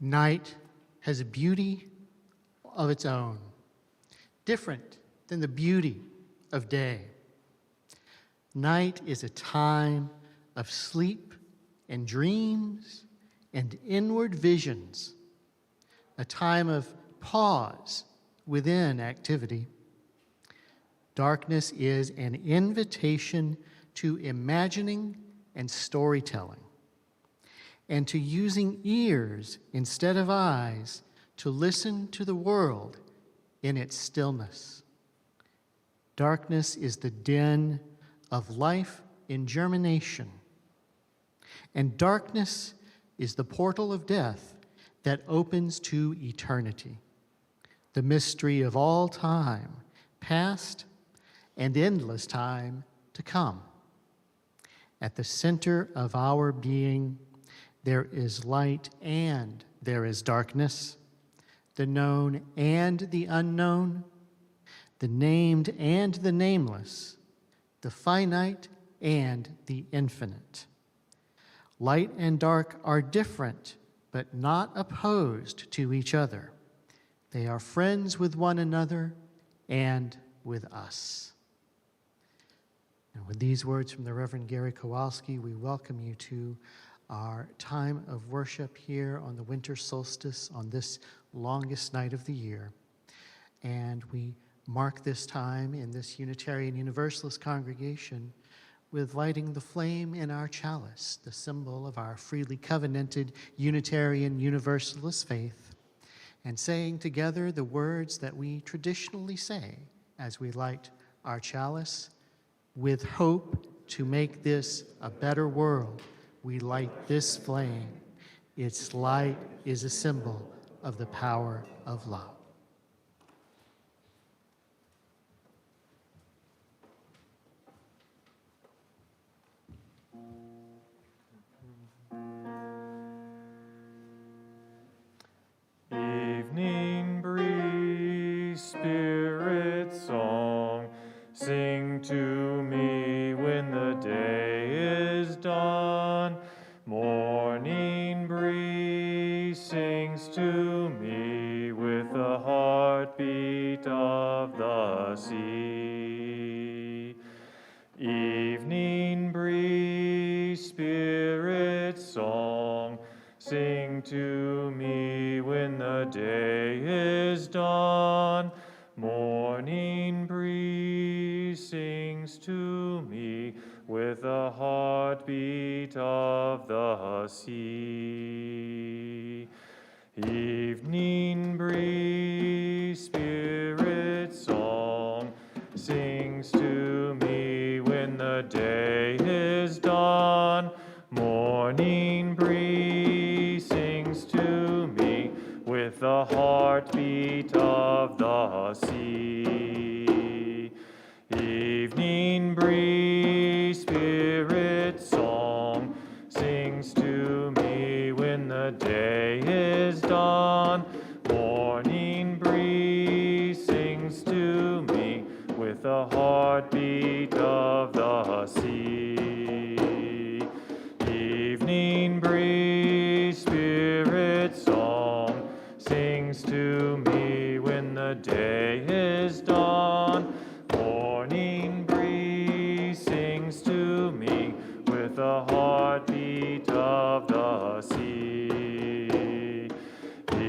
Night has a beauty of its own, different than the beauty of day. Night is a time of sleep and dreams and inward visions, a time of pause within activity. Darkness is an invitation to imagining and storytelling, and to using ears instead of eyes to listen to the world in its stillness. Darkness is the den of life in germination, and darkness is the portal of death that opens to eternity, the mystery of all time, past and endless time to come. At the center of our being, there is light and there is darkness, the known and the unknown, the named and the nameless, the finite and the infinite. Light and dark are different, but not opposed to each other. They are friends with one another and with us. And with these words from the Reverend Gary Kowalski, we welcome you to our time of worship here on the winter solstice on this longest night of the year. And we mark this time in this Unitarian Universalist congregation with lighting the flame in our chalice, the symbol of our freely covenanted Unitarian Universalist faith, and saying together the words that we traditionally say as we light our chalice. With hope to make this a better world, we light this flame. Its light is a symbol of the power of love. Evening breeze, spirit song, sing to me when the day is done. Morning breeze sings to me with the heartbeat of the sea. Evening breeze, spirit song, sing to me when the day is done. Morning breeze sings to me with the heartbeat of the sea. Evening breeze, spirit song, sings to me when the day is done. Morning breeze sings to me with the heartbeat of the sea. Evening breeze, spirit song, sings to me when the day is done. Morning breeze sings to me with the heartbeat of the sea. Evening breeze, spirit song, sings to me when the day is done. Morning breeze sings to me with the heartbeat of the sea.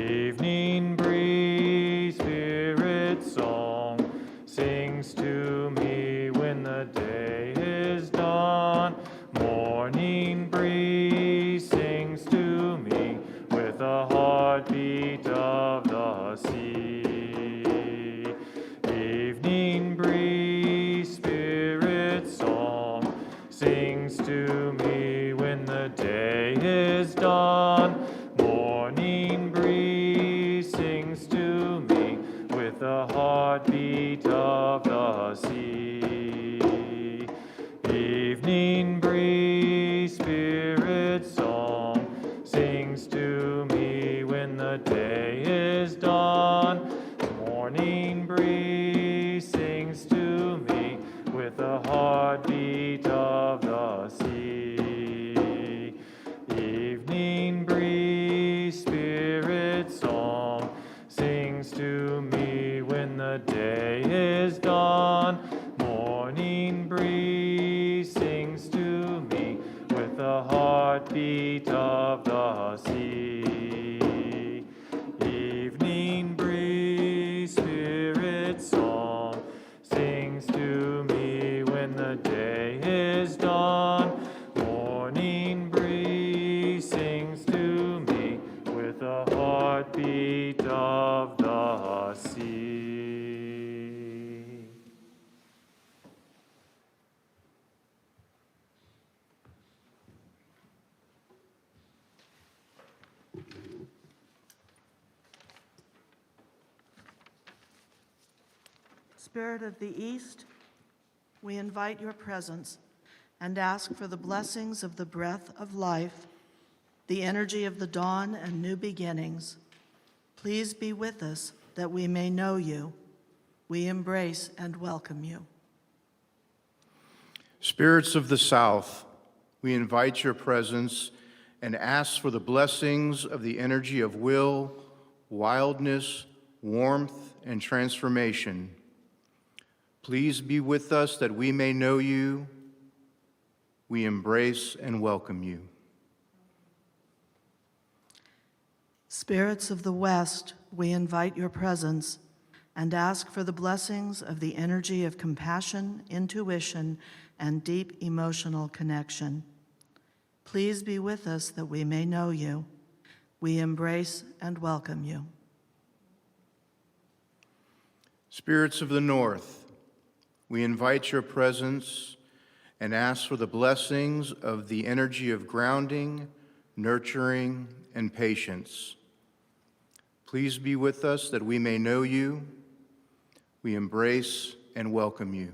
Evening breeze, spirit song, sings to me when the day is done. Morning breeze sings to me with the heartbeat of the sea. Evening breeze, spirit song, sings to me when the day is done. Morning breeze sings to me with the heartbeat of the sea. Evening breeze, spirit song, sings to me when the day is done. Morning breeze sings to me with the heartbeat of the sea. Evening breeze, spirit heartbeat of the sea. Evening breeze, spirit song, sings to me when the day is done. Morning breeze sings to me with the heartbeat of the sea. Spirit of the East, we invite your presence and ask for the blessings of the breath of life, the energy of the dawn and new beginnings. Please be with us that we may know you. We embrace and welcome you. Spirits of the South, we invite your presence and ask for the blessings of the energy of will, wildness, warmth, and transformation. Please be with us that we may know you. We embrace and welcome you. Spirits of the West, we invite your presence and ask for the blessings of the energy of compassion, intuition, and deep emotional connection. Please be with us that we may know you. We embrace and welcome you. Spirits of the North, we invite your presence and ask for the blessings of the energy of grounding, nurturing, and patience. Please be with us that we may know you. We embrace and welcome you.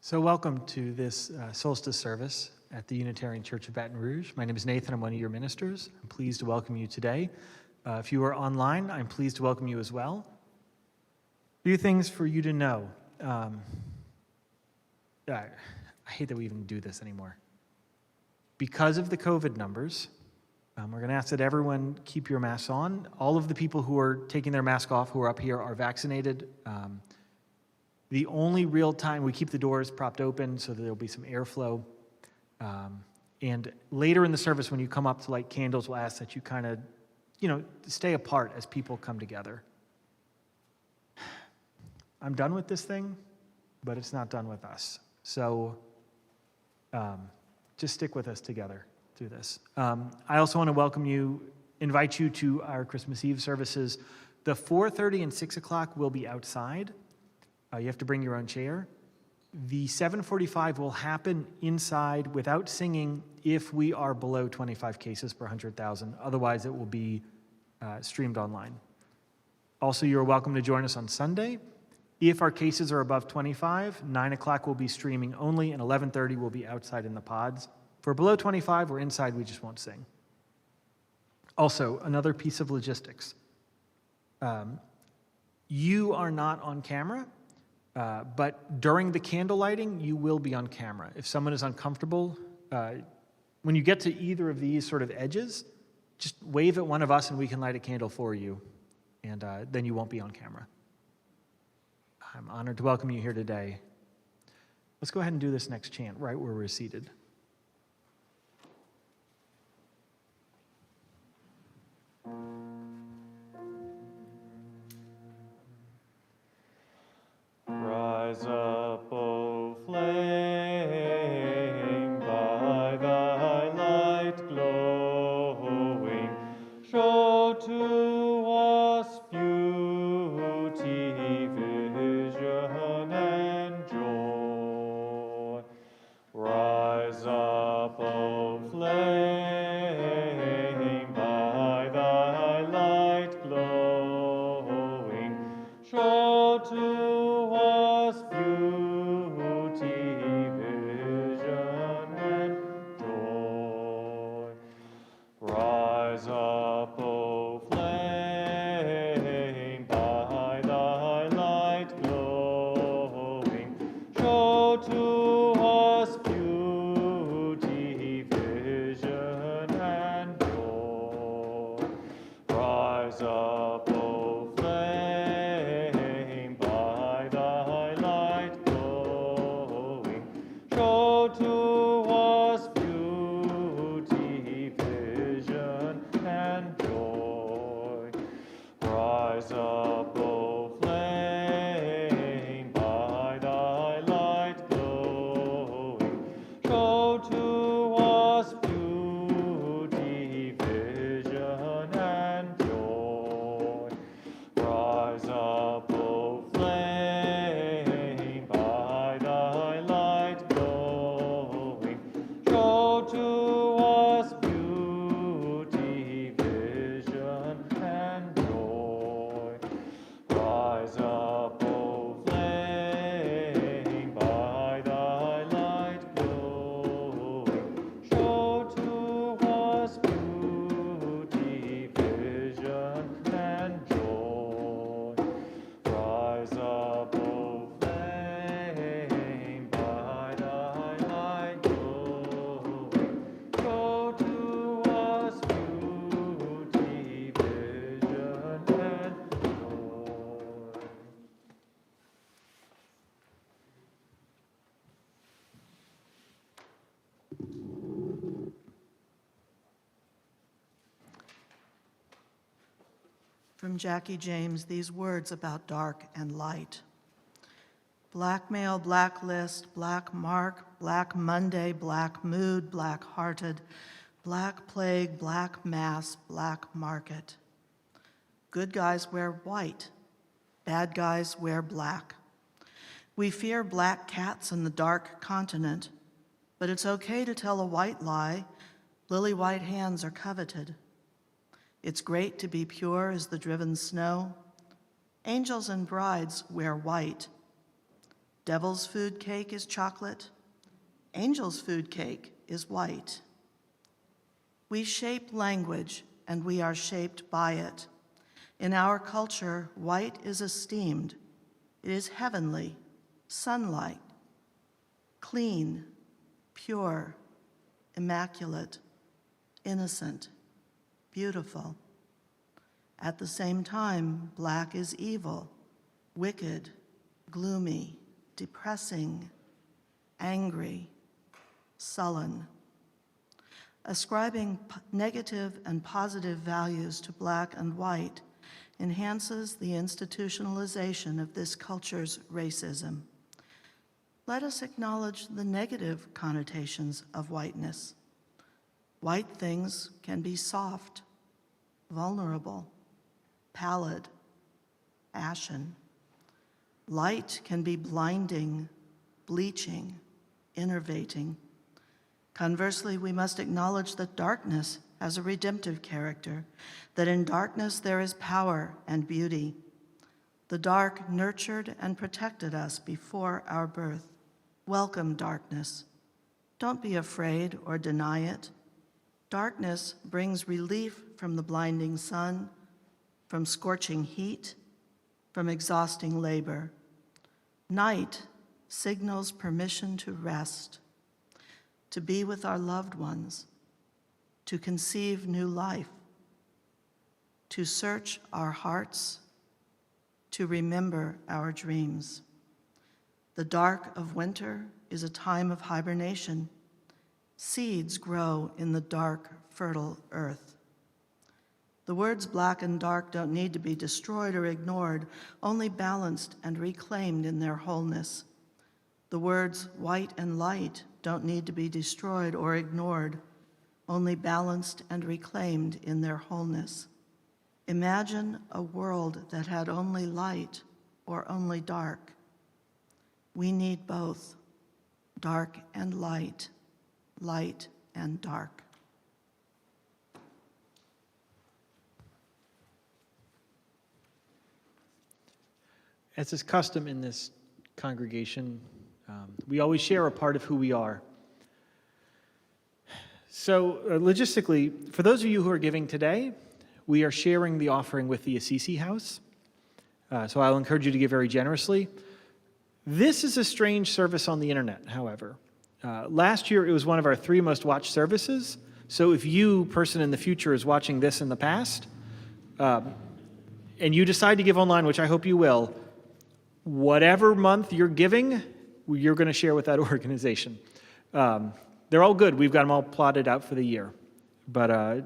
So welcome to this Solstice service at the Unitarian Church of Baton Rouge. My name is Nathan. I'm one of your ministers. I'm pleased to welcome you today. If you are online, I'm pleased to welcome you as well. A few things for you to know. I hate that we even do this anymore. Because of the COVID numbers, we're going to ask that everyone keep your masks on. All of the people who are taking their mask off who are up here are vaccinated. The only real time, we keep the doors propped open so that there'll be some airflow. And later in the service, when you come up to light candles, we'll ask that you kind of, stay apart as people come together. I'm done with this thing, but it's not done with us. So just stick with us together through this. I also want to invite you to our Christmas Eve services. The 4:30 and 6 o'clock will be outside. You have to bring your own chair. The 7:45 will happen inside without singing if we are below 25 cases per 100,000. Otherwise, it will be streamed online. Also, you're welcome to join us on Sunday. If our cases are above 25, 9 o'clock will be streaming only, and 11:30 will be outside in the pods. If we're below 25, we're inside, we just won't sing. Also, another piece of logistics. You are not on camera. But during the candle lighting, you will be on camera. If someone is uncomfortable, when you get to either of these sort of edges, just wave at one of us and we can light a candle for you, and then you won't be on camera. I'm honored to welcome you here today. Let's go ahead and do this next chant right where we're seated. Rise up, O flame, by thy light glowing, show to us beauty, vision, and joy. Rise up, O flame, by thy light glowing, show to us beauty, vision, and joy. Rise up, O flame, by thy light glowing, show to us beauty, vision, Show to us beauty, vision, and joy. Rise up, O flame, by thy light glowing. Show to us beauty, vision, and joy. Rise up, O flame, by thy light glowing. Show to us beauty, vision, and joy. Rise up, O flame, by thy light glowing. Show to us beauty, vision, and joy. From Jackie James, these words about dark and light. Blackmail, blacklist, black mark, black Monday, black mood, black-hearted, black plague, black mass, black market. Good guys wear white, bad guys wear black. We fear black cats in the dark continent, but it's okay to tell a white lie. Lily white hands are coveted. It's great to be pure as the driven snow. Angels and brides wear white. Devil's food cake is chocolate. Angel's food cake is white. We shape language, and we are shaped by it. In our culture, white is esteemed. It is heavenly, sunlight, clean, pure, immaculate, innocent, beautiful. At the same time, black is evil, wicked, gloomy, depressing, angry, sullen. Ascribing negative and positive values to black and white enhances the institutionalization of this culture's racism. Let us acknowledge the negative connotations of whiteness. White things can be soft, vulnerable, pallid, ashen. Light can be blinding, bleaching, enervating. Conversely, we must acknowledge that darkness has a redemptive character, that in darkness there is power and beauty. The dark nurtured and protected us before our birth. Welcome, darkness. Don't be afraid or deny it. Darkness brings relief from the blinding sun, from scorching heat, from exhausting labor. Night signals permission to rest, to be with our loved ones, to conceive new life, to search our hearts, to remember our dreams. The dark of winter is a time of hibernation. Seeds grow in the dark, fertile earth. The words black and dark don't need to be destroyed or ignored, only balanced and reclaimed in their wholeness. The words white and light don't need to be destroyed or ignored, only balanced and reclaimed in their wholeness. Imagine a world that had only light or only dark. We need both, dark and light, light and dark. As is custom in this congregation, we always share a part of who we are. So logistically, for those of you who are giving today, we are sharing the offering with the Assisi House. So I'll encourage you to give very generously. This is a strange service on the internet, however. Last year, it was one of our 3 most watched services. So if you, person in the future, is watching this in the past, and you decide to give online, which I hope you will, whatever month you're giving, you're going to share with that organization. They're all good. We've got them all plotted out for the year. But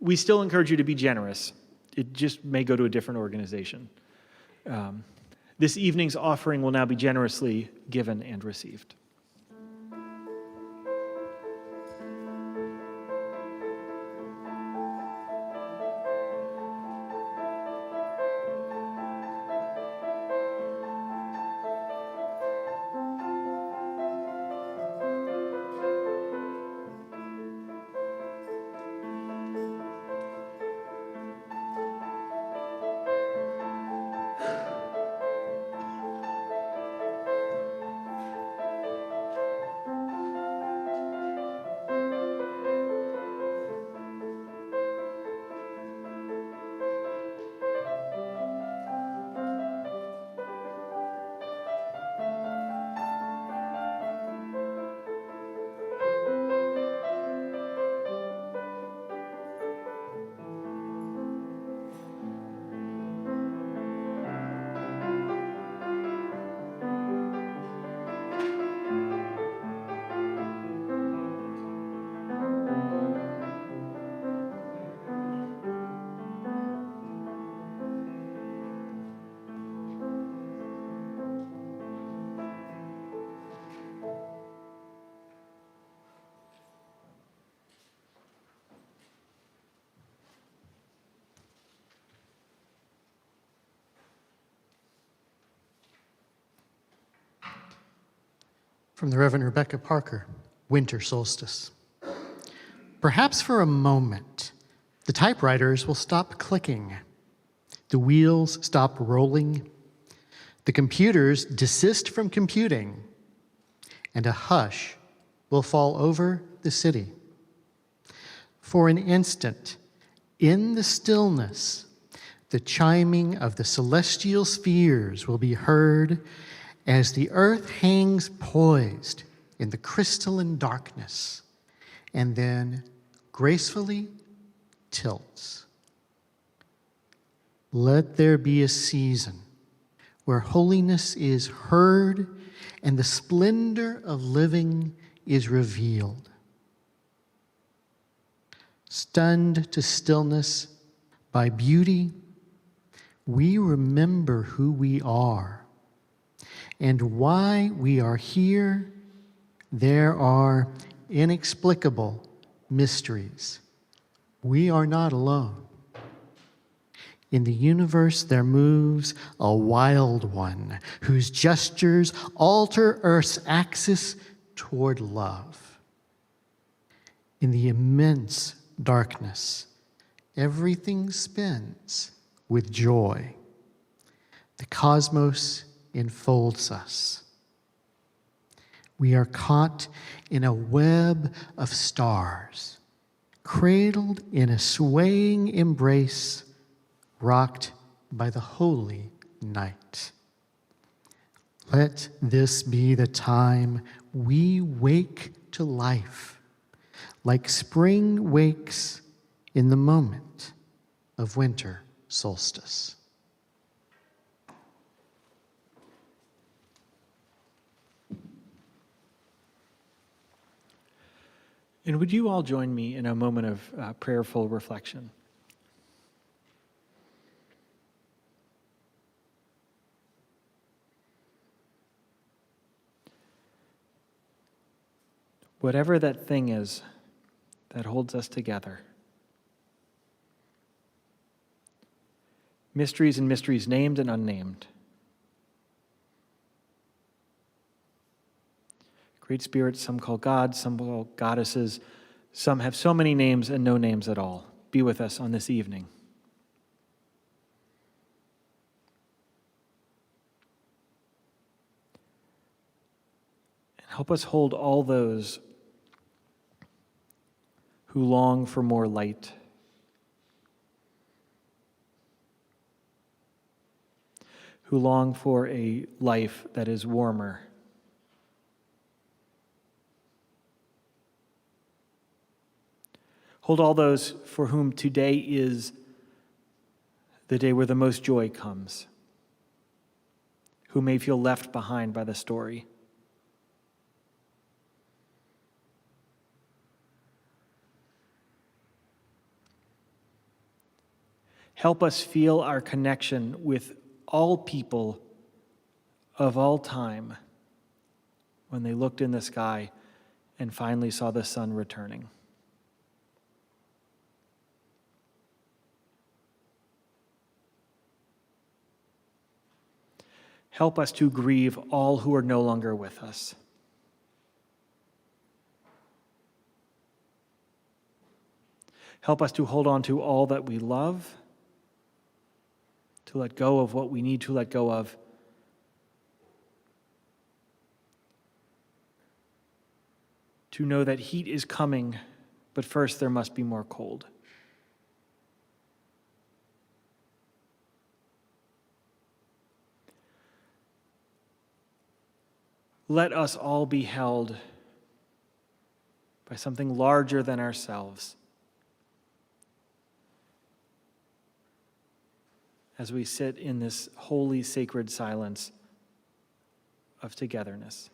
we still encourage you to be generous. It just may go to a different organization. This evening's offering will now be generously given and received. From the Reverend Rebecca Parker, Winter Solstice. Perhaps for a moment, the typewriters will stop clicking, the wheels stop rolling, the computers desist from computing, and a hush will fall over the city. For an instant, in the stillness, the chiming of the celestial spheres will be heard as the earth hangs poised in the crystalline darkness and then gracefully tilts. Let there be a season where holiness is heard and the splendor of living is revealed. Stunned to stillness by beauty, we remember who we are and why we are here. There are inexplicable mysteries. We are not alone. In the universe, there moves a wild one whose gestures alter Earth's axis toward love. In the immense darkness, everything spins with joy. The cosmos enfolds us. We are caught in a web of stars, cradled in a swaying embrace, rocked by the holy night. Let this be the time we wake to life, like spring wakes in the moment of winter solstice. And would you all join me in a moment of prayerful reflection? Whatever that thing is that holds us together, mysteries and mysteries named and unnamed, great spirits, some call gods, some call goddesses, some have so many names and no names at all. Be with us on this evening. And help us hold all those who long for more light, who long for a life that is warmer, hold all those for whom today is the day where the most joy comes, who may feel left behind by the story. Help us feel our connection with all people of all time when they looked in the sky and finally saw the sun returning. Help us to grieve all who are no longer with us. Help us to hold on to all that we love, to let go of what we need to let go of, to know that heat is coming, but first there must be more cold. Let us all be held by something larger than ourselves as we sit in this holy, sacred silence of togetherness.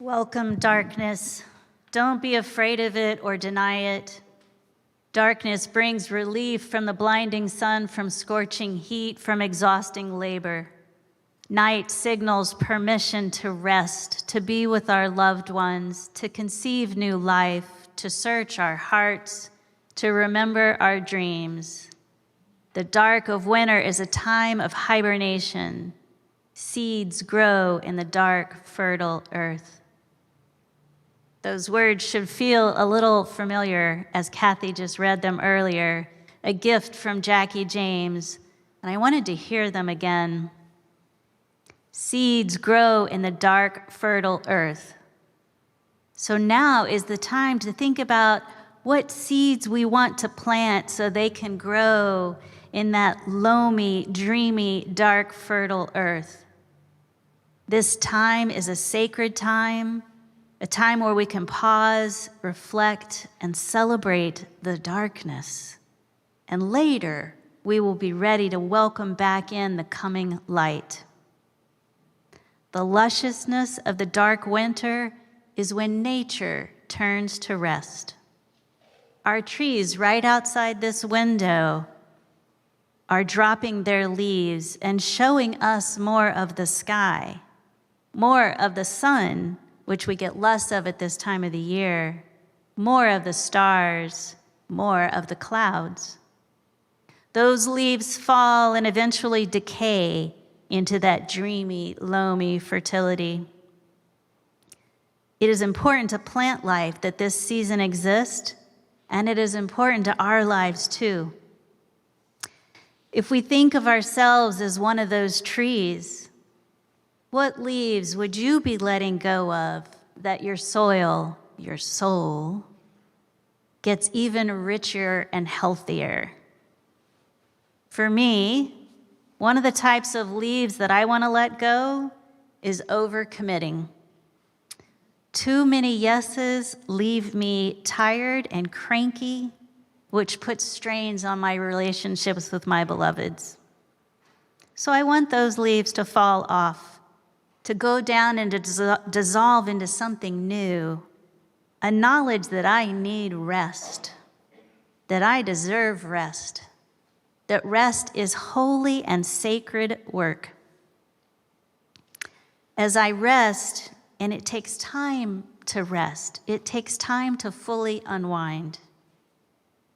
Welcome, darkness. Don't be afraid of it or deny it. Darkness brings relief from the blinding sun, from scorching heat, from exhausting labor. Night signals permission to rest, to be with our loved ones, to conceive new life, to search our hearts, to remember our dreams. The dark of winter is a time of hibernation. Seeds grow in the dark, fertile earth. Those words should feel a little familiar as Kathy just read them earlier, a gift from Jackie James, and I wanted to hear them again. Seeds grow in the dark, fertile earth. So now is the time to think about what seeds we want to plant so they can grow in that loamy, dreamy, dark, fertile earth. This time is a sacred time, a time where we can pause, reflect, and celebrate the darkness. And later, we will be ready to welcome back in the coming light. The lusciousness of the dark winter is when nature turns to rest. Our trees right outside this window are dropping their leaves and showing us more of the sky, more of the sun, which we get less of at this time of the year, more of the stars, more of the clouds. Those leaves fall and eventually decay into that dreamy, loamy fertility. It is important to plant life that this season exists, and it is important to our lives too. If we think of ourselves as one of those trees, what leaves would you be letting go of that your soil, your soul, gets even richer and healthier? For me, one of the types of leaves that I want to let go is overcommitting. Too many yeses leave me tired and cranky, which puts strains on my relationships with my beloveds. So I want those leaves to fall off, to go down and to dissolve into something new, a knowledge that I need rest, that I deserve rest, that rest is holy and sacred work. As I rest, and it takes time to rest, it takes time to fully unwind.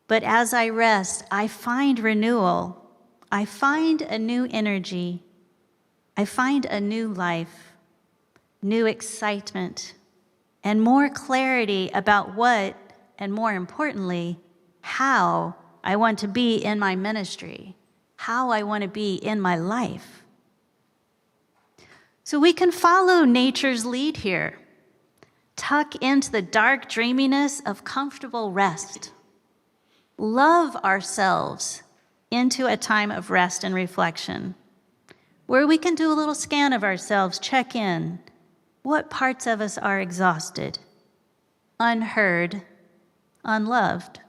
But as I rest, I find renewal. I find a new energy. I find a new life, new excitement, and more clarity about what, and more importantly, how I want to be in my ministry, how I want to be in my life. So we can follow nature's lead here. Tuck into the dark dreaminess of comfortable rest. Love ourselves into a time of rest and reflection, where we can do a little scan of ourselves, check in. What parts of us are exhausted, unheard, unloved?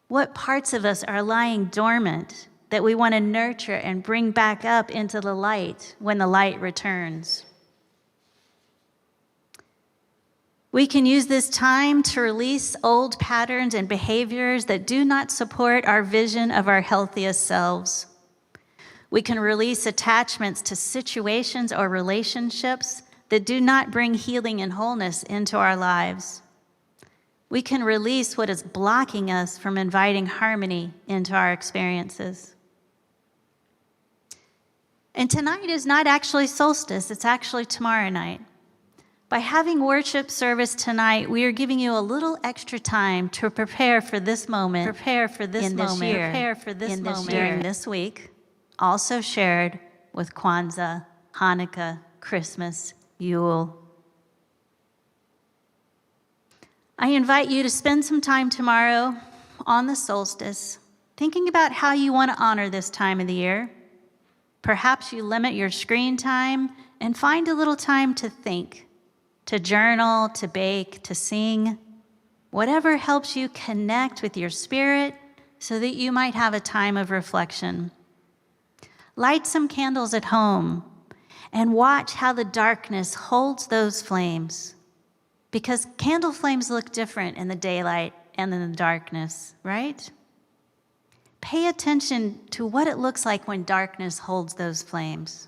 What parts of us are lying dormant that we want to nurture and bring back up into the light when the light returns? We can use this time to release old patterns and behaviors that do not support our vision of our healthiest selves. We can release attachments to situations or relationships that do not bring healing and wholeness into our lives. We can release what is blocking us from inviting harmony into our experiences. And tonight is not actually solstice, it's actually tomorrow night. By having worship service tonight, we are giving you a little extra time to prepare for this moment, during this week, also shared with Kwanzaa, Hanukkah, Christmas, Yule. I invite you to spend some time tomorrow on the solstice, thinking about how you want to honor this time of the year. Perhaps you limit your screen time and find a little time to think, to journal, to bake, to sing, whatever helps you connect with your spirit so that you might have a time of reflection. Light some candles at home and watch how the darkness holds those flames. Because candle flames look different in the daylight and in the darkness, right? Pay attention to what it looks like when darkness holds those flames.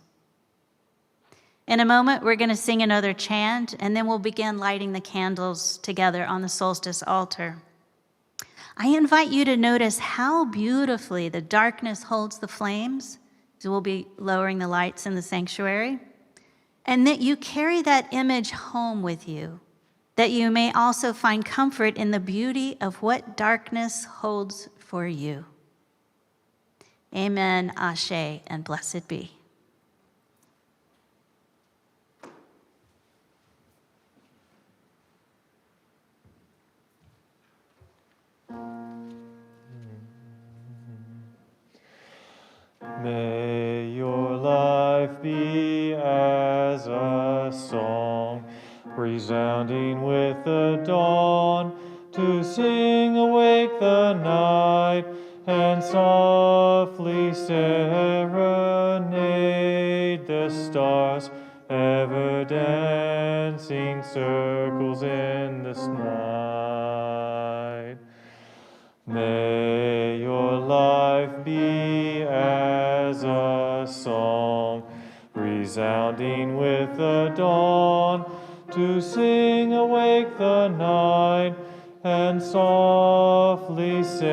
In a moment, we're going to sing another chant, and then we'll begin lighting the candles together on the solstice altar. I invite you to notice how beautifully the darkness holds the flames, as we'll be lowering the lights in the sanctuary, and that you carry that image home with you, that you may also find comfort in the beauty of what darkness holds for you. Amen, Ashe, and blessed be. May your life be as a song, resounding with the dawn, to sing awake the night, and softly serenade the stars, ever dancing circles in this night. May your life be as a song, resounding with the dawn, to sing awake the night, and softly serenade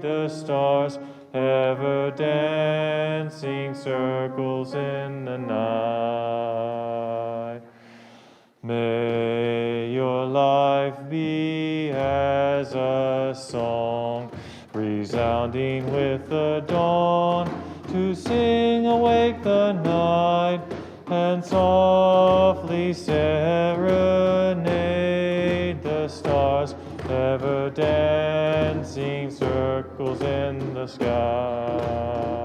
the stars, ever dancing circles in the night. May your life be as a song, resounding with the dawn, to sing awake the night, and softly serenade the stars, ever dancing circles in the sky.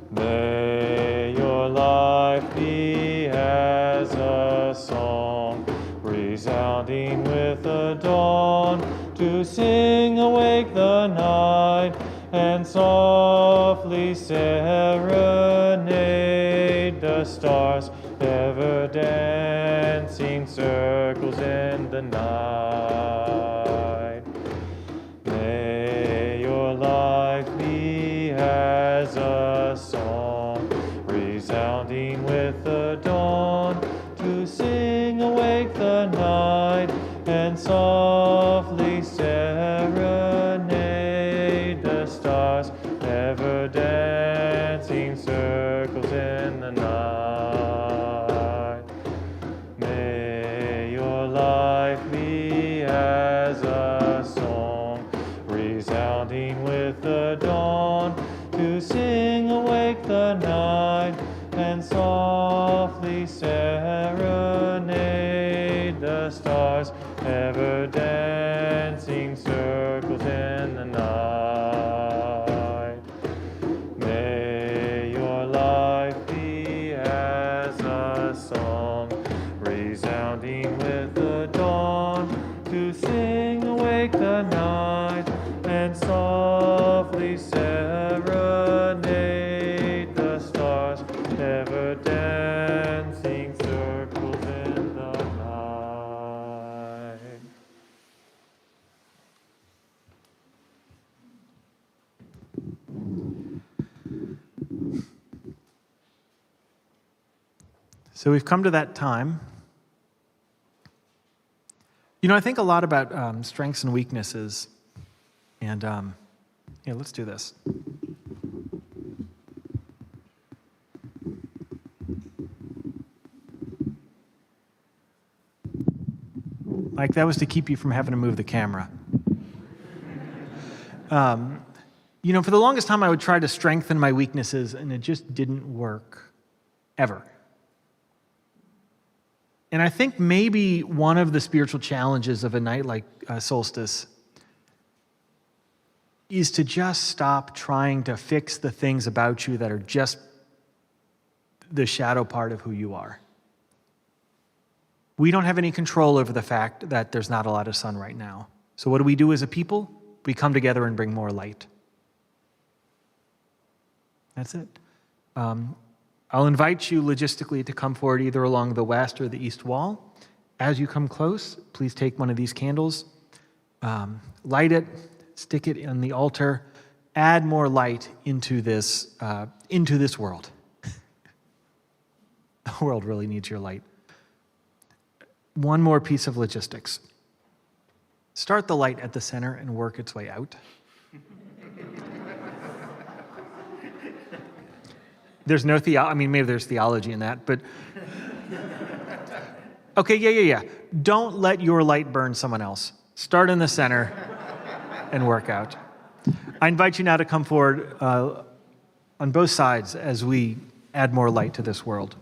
May your life be as a song, resounding with the dawn, to sing awake the night, and softly serenade the stars, ever dancing circles in the night. May your life be as a song, resounding with the dawn, to sing awake the night, and softly serenade the stars, ever dancing circles in the night. May your life be as a song, resounding with the dawn, to sing awake the night, and softly serenade the stars, ever dancing circles in the night. May your life be as a song, resounding with the dawn, to sing awake the night, and softly serenade the stars, ever dancing circles in the night. So we've come to that time. You know, I think a lot about strengths and weaknesses. And yeah, let's do this. Like, that was to keep you from having to move the camera. You know, for the longest time, I would try to strengthen my weaknesses, and it just didn't work, ever. And I think maybe one of the spiritual challenges of a night like Solstice is to just stop trying to fix the things about you that are just the shadow part of who you are. We don't have any control over the fact that there's not a lot of sun right now. So what do we do as a people? We come together and bring more light. That's it. I'll invite you logistically to come forward either along the west or the east wall. As you come close, please take one of these candles, light it, stick it on the altar, add more light into this world. The world really needs your light. One more piece of logistics. Start the light at the center and work its way out. There's no maybe there's theology in that, but okay, yeah. Don't let your light burn someone else. Start in the center and work out. I invite you now to come forward on both sides as we add more light to this world.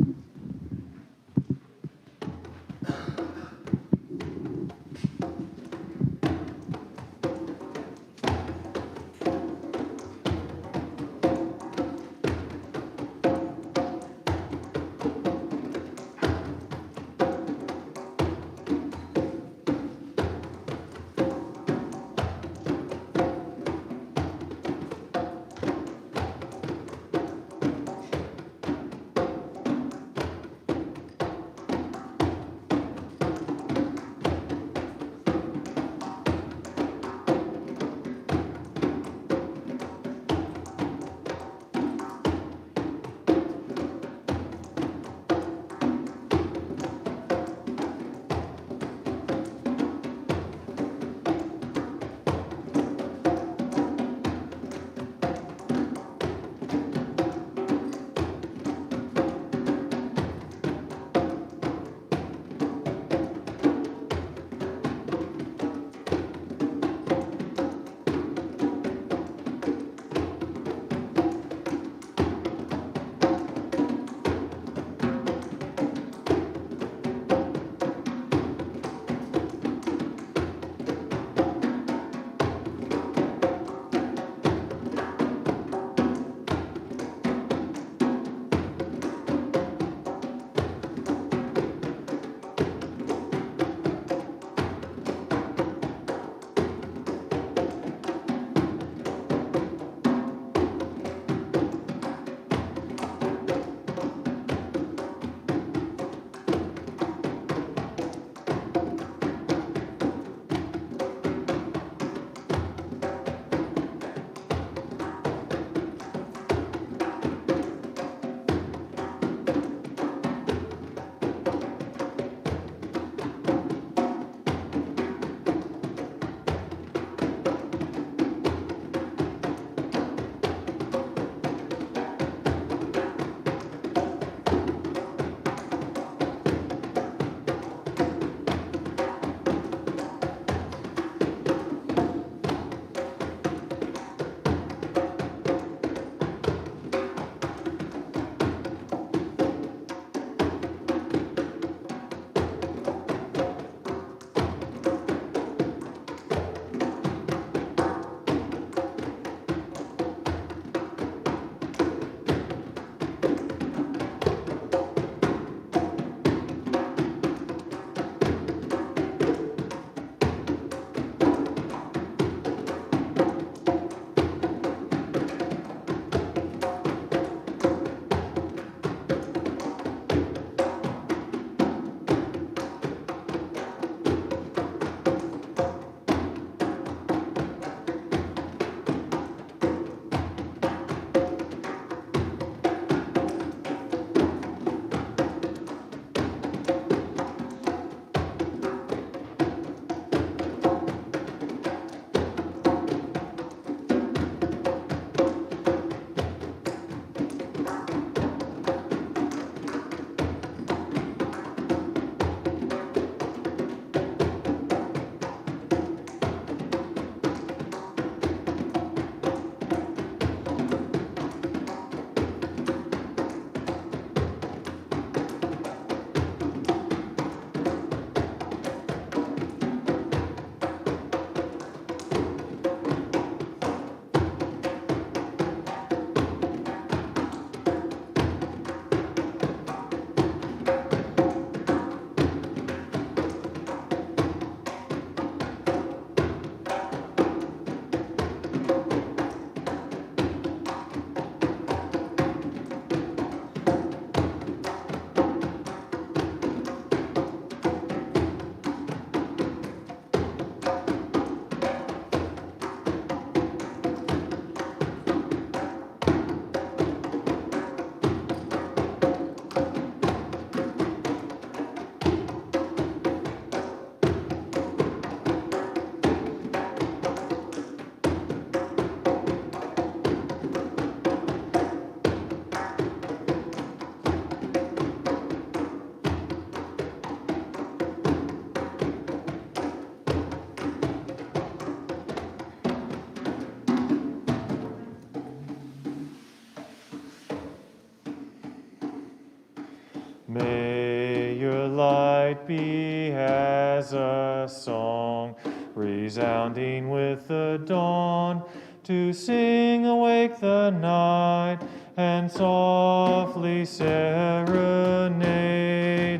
light be as a song, resounding with the dawn, to sing awake the night, and softly serenade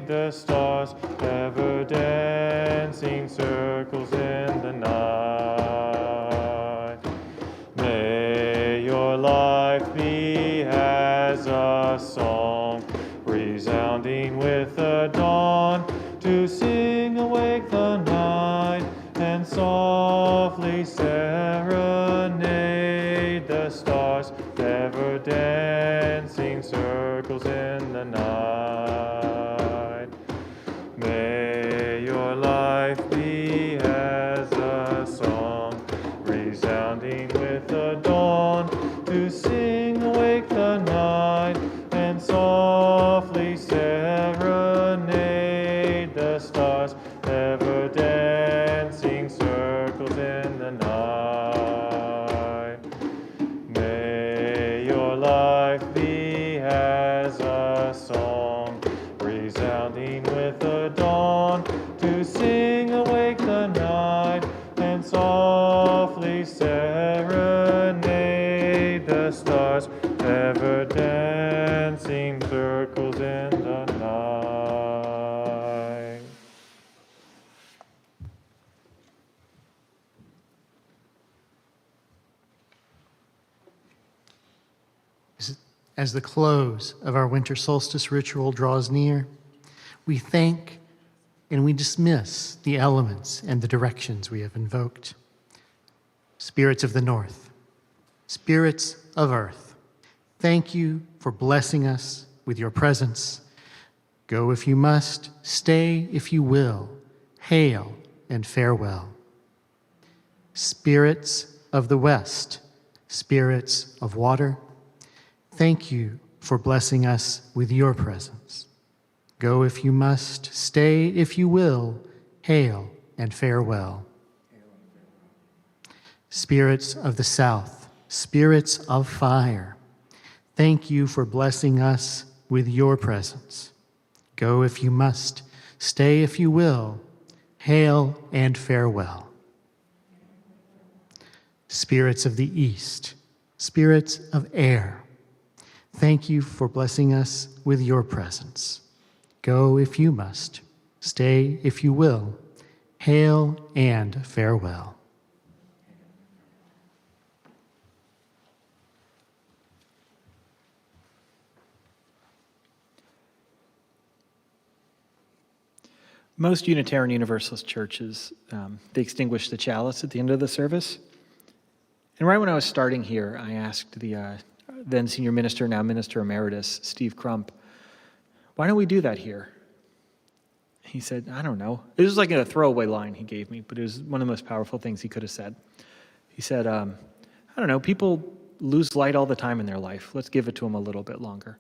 the stars, ever dancing circles in the night. May your life be as a song, resounding with the dawn, to sing awake the night, and softly serenade the stars, ever dancing circles in the night. May your life be as a song, resounding with the dawn, to sing awake the night, and softly serenade the stars, ever dancing circles in the night. May your life be as a song, resounding with the dawn, to sing awake the night, and softly serenade the stars, ever dancing circles in the night. As the close of our winter solstice ritual draws near, we thank and we dismiss the elements and the directions we have invoked. Spirits of the north, spirits of earth, thank you for blessing us with your presence. Go if you must, stay if you will, hail and farewell. Spirits of the west, spirits of water, thank you for blessing us with your presence. Go if you must, stay if you will, hail and farewell. Spirits of the south, spirits of fire, thank you for blessing us with your presence. Go if you must, stay if you will, hail and farewell. Spirits of the east, spirits of air, thank you for blessing us with your presence. Go if you must, stay if you will, hail and farewell. Most Unitarian Universalist churches, they extinguish the chalice at the end of the service. And right when I was starting here, I asked the then senior minister, now minister emeritus, Steve Crump, why don't we do that here? He said, I don't know. It was like a throwaway line he gave me, but it was one of the most powerful things he could have said. He said, I don't know, people lose light all the time in their life. Let's give it to them a little bit longer.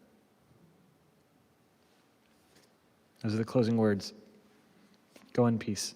Those are the closing words. Go in peace.